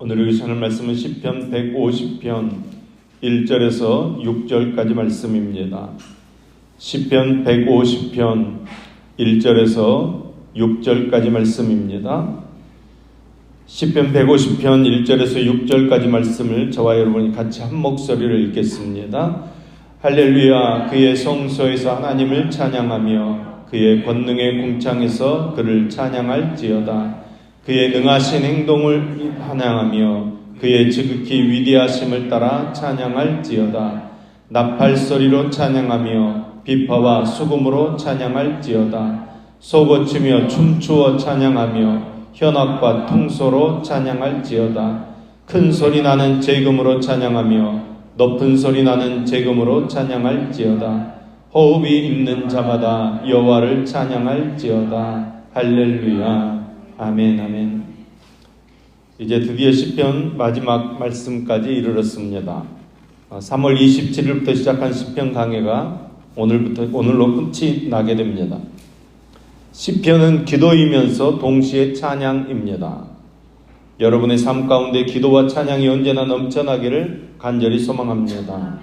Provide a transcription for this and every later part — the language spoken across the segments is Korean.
오늘 읽으시는 말씀은 시편 150편 1절에서 6절까지 말씀입니다. 시편 150편 1절에서 6절까지 말씀입니다. 시편 150편 1절에서 6절까지 말씀을 저와 여러분이 같이 한 목소리로 읽겠습니다. 할렐루야. 그의 성소에서 하나님을 찬양하며 그의 권능의 궁창에서 그를 찬양할지어다. 그의 능하신 행동을 찬양하며 그의 지극히 위대하심을 따라 찬양할지어다. 나팔 소리로 찬양하며 비파와 수금으로 찬양할지어다. 소고치며 춤추어 찬양하며 현악과 통소로 찬양할지어다. 큰 소리 나는 재금으로 찬양하며 높은 소리 나는 재금으로 찬양할지어다. 호흡이 있는 자마다 여호와를 찬양할지어다. 할렐루야. 아멘, 아멘. 이제 드디어 시편 마지막 말씀까지 이르렀습니다. 3월 27일부터 시작한 시편 강해가 오늘로 끝이 나게 됩니다. 시편은 기도이면서 동시에 찬양입니다. 여러분의 삶 가운데 기도와 찬양이 언제나 넘쳐나기를 간절히 소망합니다.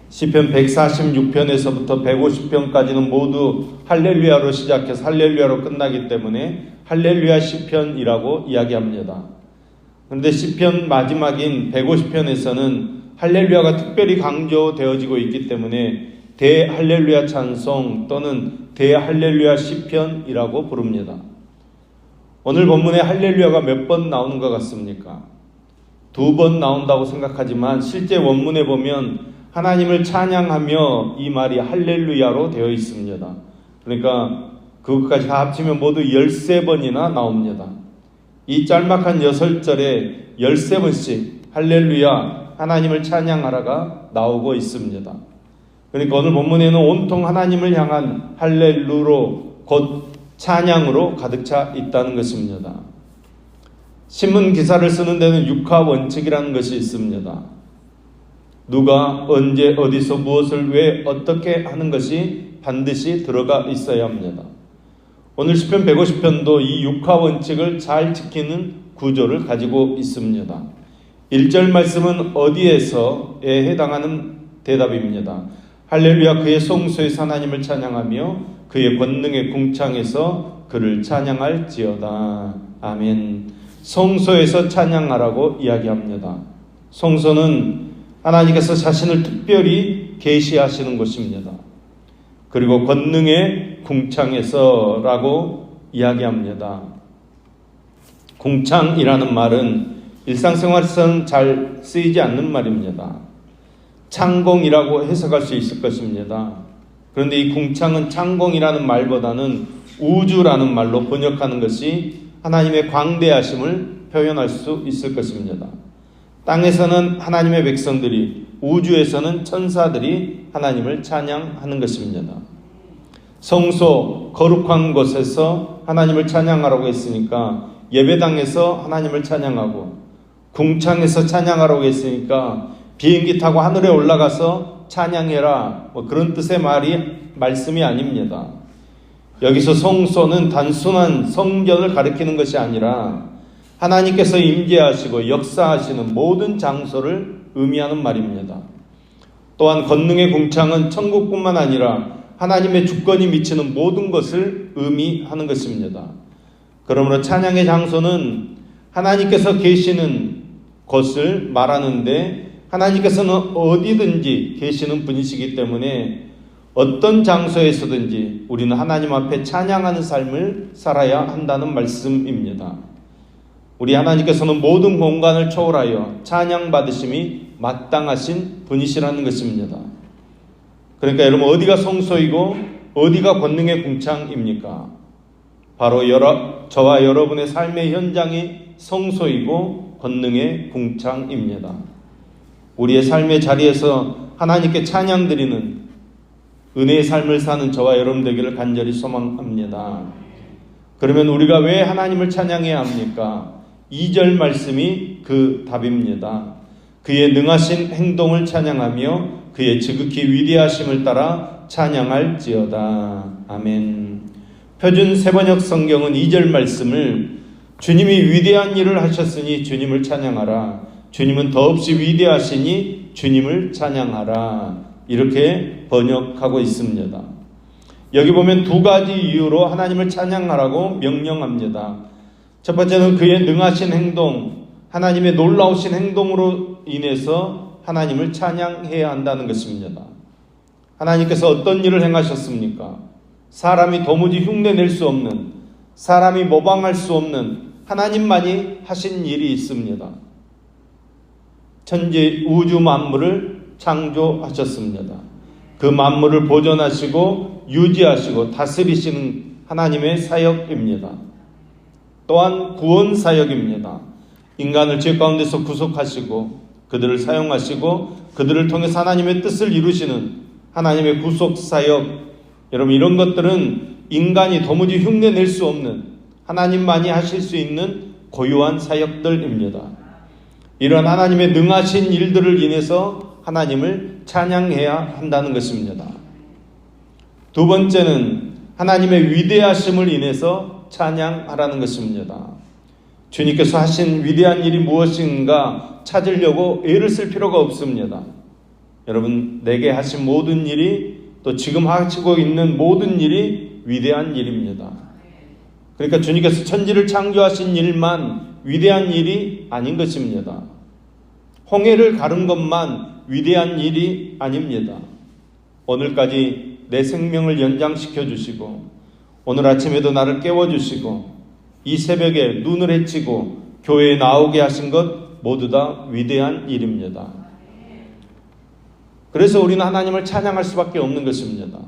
시편 146편에서부터 150편까지는 모두 할렐루야로 시작해서 할렐루야로 끝나기 때문에 할렐루야 시편이라고 이야기합니다. 그런데 시편 마지막인 150편에서는 할렐루야가 특별히 강조되어지고 있기 때문에 대할렐루야 찬송 또는 대할렐루야 시편이라고 부릅니다. 오늘 본문에 할렐루야가 몇 번 나오는 것 같습니까? 2번 나온다고 생각하지만 실제 원문에 보면 하나님을 찬양하며 이 말이 할렐루야로 되어 있습니다. 그러니까 그것까지 다 합치면 모두 13번이나 나옵니다. 이 짤막한 6절에 13번씩 할렐루야 하나님을 찬양하라가 나오고 있습니다. 그러니까 오늘 본문에는 온통 하나님을 향한 할렐루로 곧 찬양으로 가득 차 있다는 것입니다. 신문 기사를 쓰는 데는 육하 원칙이라는 것이 있습니다. 누가 언제 어디서 무엇을 왜 어떻게 하는 것이 반드시 들어가 있어야 합니다. 오늘 시편 150편도 이 육하 원칙을 잘 지키는 구조를 가지고 있습니다. 1절 말씀은 어디에서에 해당하는 대답입니다. 할렐루야. 그의 성소에서 하나님을 찬양하며 그의 권능의 궁창에서 그를 찬양할지어다. 아멘. 성소에서 찬양하라고 이야기합니다. 성소는 하나님께서 자신을 특별히 계시하시는 곳입니다. 그리고 권능의 궁창에서라고 이야기합니다. 궁창이라는 말은 일상생활에서는 잘 쓰이지 않는 말입니다. 창공이라고 해석할 수 있을 것입니다. 그런데 이 궁창은 창공이라는 말보다는 우주라는 말로 번역하는 것이 하나님의 광대하심을 표현할 수 있을 것입니다. 땅에서는 하나님의 백성들이, 우주에서는 천사들이 하나님을 찬양하는 것입니다. 성소, 거룩한 곳에서 하나님을 찬양하라고 했으니까 예배당에서 하나님을 찬양하고, 궁창에서 찬양하라고 했으니까 비행기 타고 하늘에 올라가서 찬양해라, 그런 뜻의 말씀이 아닙니다. 여기서 성소는 단순한 성전을 가리키는 것이 아니라 하나님께서 임재하시고 역사하시는 모든 장소를 의미하는 말입니다. 또한 권능의 궁창은 천국뿐만 아니라 하나님의 주권이 미치는 모든 것을 의미하는 것입니다. 그러므로 찬양의 장소는 하나님께서 계시는 것을 말하는데 하나님께서는 어디든지 계시는 분이시기 때문에 어떤 장소에서든지 우리는 하나님 앞에 찬양하는 삶을 살아야 한다는 말씀입니다. 우리 하나님께서는 모든 공간을 초월하여 찬양받으심이 마땅하신 분이시라는 것입니다. 그러니까 여러분, 어디가 성소이고 어디가 권능의 궁창입니까? 바로 저와 여러분의 삶의 현장이 성소이고 권능의 궁창입니다. 우리의 삶의 자리에서 하나님께 찬양드리는 은혜의 삶을 사는 저와 여러분 되기를 간절히 소망합니다. 그러면 우리가 왜 하나님을 찬양해야 합니까? 2절 말씀이 그 답입니다. 그의 능하신 행동을 찬양하며 그의 지극히 위대하심을 따라 찬양할지어다. 아멘. 표준 세번역 성경은 2절 말씀을 주님이 위대한 일을 하셨으니 주님을 찬양하라. 주님은 더없이 위대하시니 주님을 찬양하라. 이렇게 번역하고 있습니다. 여기 보면 두 가지 이유로 하나님을 찬양하라고 명령합니다. 첫 번째는 그의 능하신 행동, 하나님의 놀라우신 행동으로 인해서 하나님을 찬양해야 한다는 것입니다. 하나님께서 어떤 일을 행하셨습니까? 사람이 도무지 흉내낼 수 없는, 사람이 모방할 수 없는 하나님만이 하신 일이 있습니다. 천지 우주 만물을 창조하셨습니다. 그 만물을 보존하시고 유지하시고 다스리시는 하나님의 사역입니다. 또한 구원 사역입니다. 인간을 죄 가운데서 구속하시고 그들을 사용하시고 그들을 통해서 하나님의 뜻을 이루시는 하나님의 구속 사역. 여러분, 이런 것들은 인간이 도무지 흉내낼 수 없는 하나님만이 하실 수 있는 고유한 사역들입니다. 이런 하나님의 능하신 일들을 인해서 하나님을 찬양해야 한다는 것입니다. 두 번째는 하나님의 위대하심을 인해서 찬양하라는 것입니다. 주님께서 하신 위대한 일이 무엇인가 찾으려고 애를 쓸 필요가 없습니다. 여러분, 내게 하신 모든 일이, 또 지금 하시고 있는 모든 일이 위대한 일입니다. 그러니까 주님께서 천지를 창조하신 일만 위대한 일이 아닌 것입니다. 홍해를 가른 것만 위대한 일이 아닙니다. 오늘까지 내 생명을 연장시켜 주시고 오늘 아침에도 나를 깨워주시고 이 새벽에 눈을 헤치고 교회에 나오게 하신 것 모두 다 위대한 일입니다. 그래서 우리는 하나님을 찬양할 수밖에 없는 것입니다.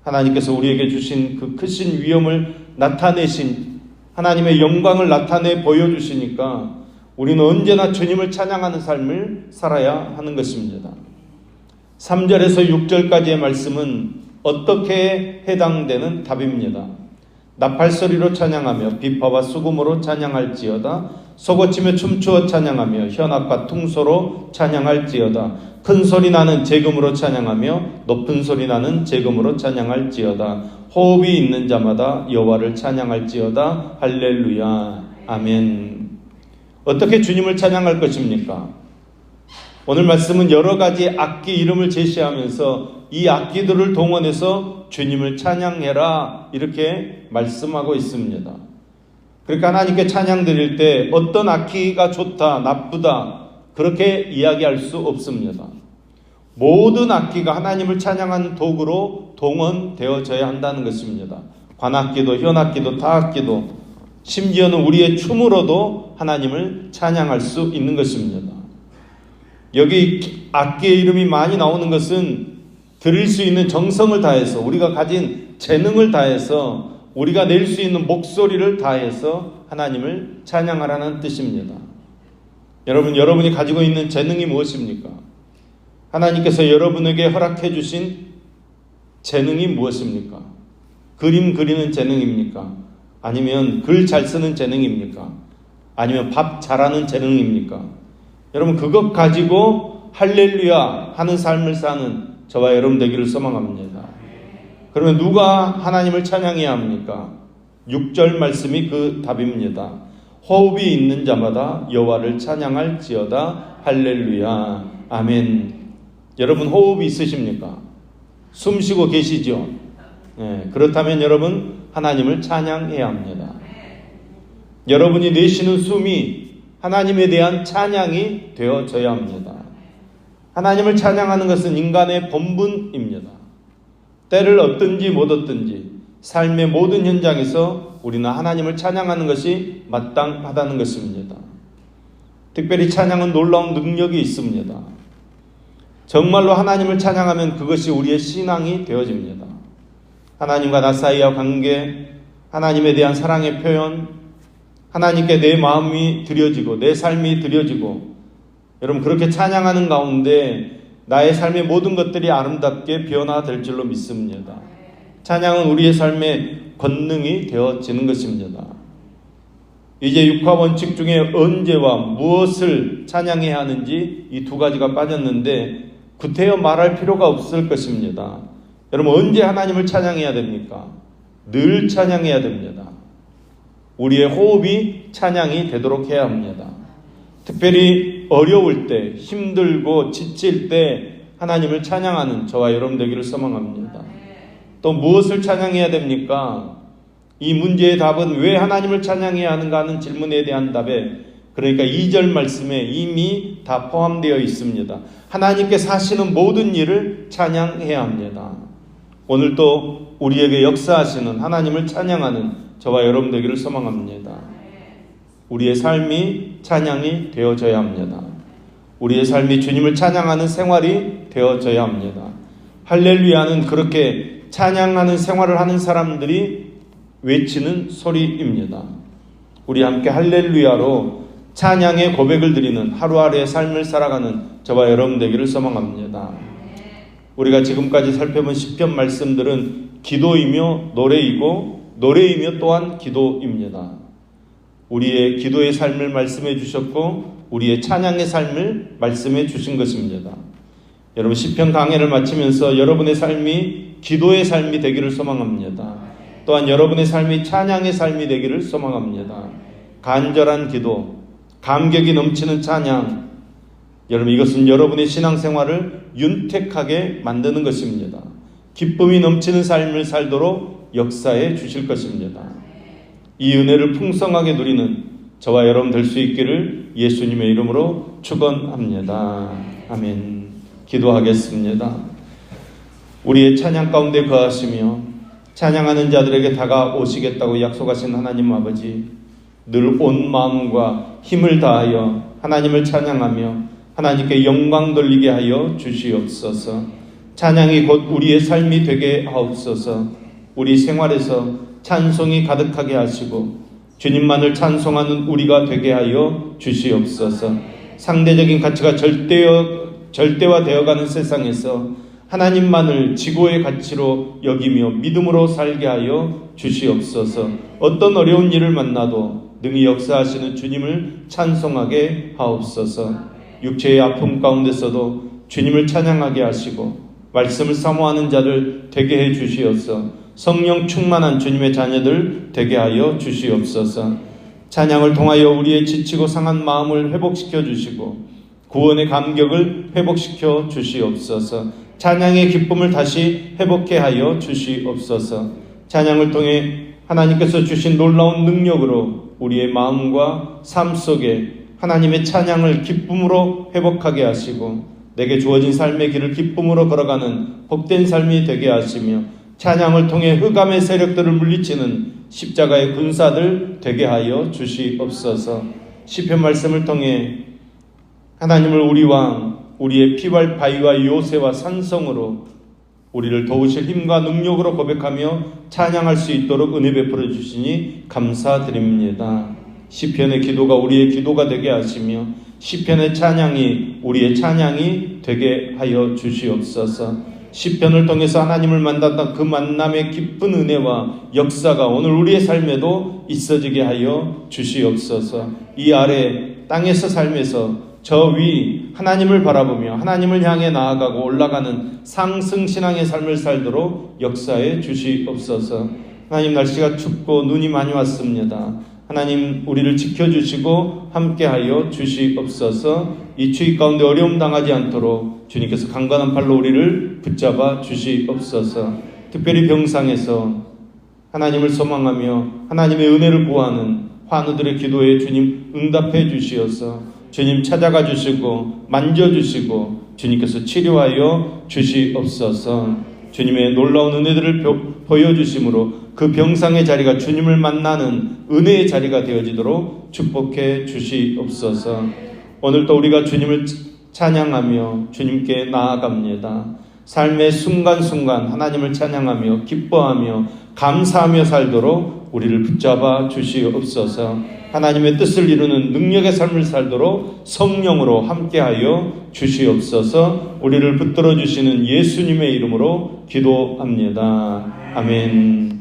하나님께서 우리에게 주신 그 크신 위엄을 나타내신 하나님의 영광을 나타내 보여주시니까 우리는 언제나 주님을 찬양하는 삶을 살아야 하는 것입니다. 3절에서 6절까지의 말씀은 어떻게 해당되는 답입니다. 나팔소리로 찬양하며 비파와 수금으로 찬양할지어다. 소고치며 춤추어 찬양하며 현악과 퉁소로 찬양할지어다. 큰 소리 나는 재금으로 찬양하며 높은 소리 나는 재금으로 찬양할지어다. 호흡이 있는 자마다 여호와를 찬양할지어다. 할렐루야. 아멘. 어떻게 주님을 찬양할 것입니까? 오늘 말씀은 여러 가지 악기 이름을 제시하면서 이 악기들을 동원해서 주님을 찬양해라 이렇게 말씀하고 있습니다. 그러니까 하나님께 찬양 드릴 때 어떤 악기가 좋다, 나쁘다 그렇게 이야기할 수 없습니다. 모든 악기가 하나님을 찬양하는 도구로 동원되어져야 한다는 것입니다. 관악기도 현악기도 타악기도 심지어는 우리의 춤으로도 하나님을 찬양할 수 있는 것입니다. 여기 악기의 이름이 많이 나오는 것은 드릴 수 있는 정성을 다해서 우리가 가진 재능을 다해서 우리가 낼 수 있는 목소리를 다해서 하나님을 찬양하라는 뜻입니다. 여러분, 여러분이 가지고 있는 재능이 무엇입니까? 하나님께서 여러분에게 허락해 주신 재능이 무엇입니까? 그림 그리는 재능입니까? 아니면 글 잘 쓰는 재능입니까? 아니면 밥 잘하는 재능입니까? 여러분, 그것 가지고 할렐루야 하는 삶을 사는 저와 여러분 되기를 소망합니다. 그러면 누가 하나님을 찬양해야 합니까? 6절 말씀이 그 답입니다. 호흡이 있는 자마다 여호와를 찬양할지어다. 할렐루야. 아멘. 여러분, 호흡이 있으십니까? 숨 쉬고 계시죠? 네, 그렇다면 여러분 하나님을 찬양해야 합니다. 여러분이 내쉬는 숨이 하나님에 대한 찬양이 되어져야 합니다. 하나님을 찬양하는 것은 인간의 본분입니다. 때를 얻든지 못 얻든지 삶의 모든 현장에서 우리는 하나님을 찬양하는 것이 마땅하다는 것입니다. 특별히 찬양은 놀라운 능력이 있습니다. 정말로 하나님을 찬양하면 그것이 우리의 신앙이 되어집니다. 하나님과 나 사이의 관계, 하나님에 대한 사랑의 표현, 하나님께 내 마음이 드려지고 내 삶이 드려지고 여러분 그렇게 찬양하는 가운데 나의 삶의 모든 것들이 아름답게 변화될 줄로 믿습니다. 찬양은 우리의 삶의 권능이 되어지는 것입니다. 이제 육화 원칙 중에 언제와 무엇을 찬양해야 하는지 이 두 가지가 빠졌는데 구태여 말할 필요가 없을 것입니다. 여러분, 언제 하나님을 찬양해야 됩니까? 늘 찬양해야 됩니다. 우리의 호흡이 찬양이 되도록 해야 합니다. 특별히 어려울 때, 힘들고 지칠 때 하나님을 찬양하는 저와 여러분 되기를 소망합니다. 또 무엇을 찬양해야 됩니까? 이 문제의 답은 왜 하나님을 찬양해야 하는가 하는 질문에 대한 답에, 그러니까 2절 말씀에 이미 다 포함되어 있습니다. 하나님께서 하시는 모든 일을 찬양해야 합니다. 오늘도 우리에게 역사하시는 하나님을 찬양하는 저와 여러분 되기를 소망합니다. 우리의 삶이 찬양이 되어져야 합니다. 우리의 삶이 주님을 찬양하는 생활이 되어져야 합니다. 할렐루야는 그렇게 찬양하는 생활을 하는 사람들이 외치는 소리입니다. 우리 함께 할렐루야로 찬양의 고백을 드리는 하루하루의 삶을 살아가는 저와 여러분 되기를 소망합니다. 우리가 지금까지 살펴본 시편 말씀들은 기도이며 노래이고 노래이며 또한 기도입니다. 우리의 기도의 삶을 말씀해 주셨고 우리의 찬양의 삶을 말씀해 주신 것입니다. 여러분 시편 강해를 마치면서 여러분의 삶이 기도의 삶이 되기를 소망합니다. 또한 여러분의 삶이 찬양의 삶이 되기를 소망합니다. 간절한 기도, 감격이 넘치는 찬양, 여러분 이것은 여러분의 신앙생활을 윤택하게 만드는 것입니다. 기쁨이 넘치는 삶을 살도록 역사해 주실 것입니다. 이 은혜를 풍성하게 누리는 저와 여러분 될 수 있기를 예수님의 이름으로 축원합니다. 아멘. 기도하겠습니다. 우리의 찬양 가운데 거하시며 찬양하는 자들에게 다가오시겠다고 약속하신 하나님 아버지, 늘 온 마음과 힘을 다하여 하나님을 찬양하며 하나님께 영광 돌리게 하여 주시옵소서. 찬양이 곧 우리의 삶이 되게 하옵소서. 우리 생활에서 찬송이 가득하게 하시고 주님만을 찬송하는 우리가 되게 하여 주시옵소서. 상대적인 가치가 절대화되어가는 세상에서 하나님만을 지고의 가치로 여기며 믿음으로 살게 하여 주시옵소서. 어떤 어려운 일을 만나도 능히 역사하시는 주님을 찬송하게 하옵소서. 육체의 아픔 가운데서도 주님을 찬양하게 하시고 말씀을 사모하는 자들 되게 해 주시옵소서. 성령 충만한 주님의 자녀들 되게 하여 주시옵소서. 찬양을 통하여 우리의 지치고 상한 마음을 회복시켜 주시고 구원의 감격을 회복시켜 주시옵소서. 찬양의 기쁨을 다시 회복해 하여 주시옵소서. 찬양을 통해 하나님께서 주신 놀라운 능력으로 우리의 마음과 삶 속에 하나님의 찬양을 기쁨으로 회복하게 하시고 내게 주어진 삶의 길을 기쁨으로 걸어가는 복된 삶이 되게 하시며 찬양을 통해 흑암의 세력들을 물리치는 십자가의 군사들 되게 하여 주시옵소서. 시편 말씀을 통해 하나님을 우리 왕, 우리의 피와 바위와 요새와 산성으로 우리를 도우실 힘과 능력으로 고백하며 찬양할 수 있도록 은혜 베풀어 주시니 감사드립니다. 시편의 기도가 우리의 기도가 되게 하시며 시편의 찬양이 우리의 찬양이 되게 하여 주시옵소서. 시편을 통해서 하나님을 만났던 그 만남의 기쁜 은혜와 역사가 오늘 우리의 삶에도 있어지게 하여 주시옵소서. 이 아래 땅에서 삶에서 저 위 하나님을 바라보며 하나님을 향해 나아가고 올라가는 상승신앙의 삶을 살도록 역사해 주시옵소서. 하나님 날씨가 춥고 눈이 많이 왔습니다. 하나님 우리를 지켜주시고 함께하여 주시옵소서. 이 추위 가운데 어려움 당하지 않도록 주님께서 강건한 팔로 우리를 붙잡아 주시옵소서. 특별히 병상에서 하나님을 소망하며 하나님의 은혜를 구하는 환우들의 기도에 주님 응답해 주시어서 주님 찾아가 주시고 만져주시고 주님께서 치료하여 주시옵소서. 주님의 놀라운 은혜들을 보여주심으로 그 병상의 자리가 주님을 만나는 은혜의 자리가 되어지도록 축복해 주시옵소서. 오늘도 우리가 주님을 찬양하며 주님께 나아갑니다. 삶의 순간순간 하나님을 찬양하며 기뻐하며 감사하며 살도록 우리를 붙잡아 주시옵소서. 하나님의 뜻을 이루는 능력의 삶을 살도록 성령으로 함께하여 주시옵소서. 우리를 붙들어 주시는 예수님의 이름으로 기도합니다. 아멘.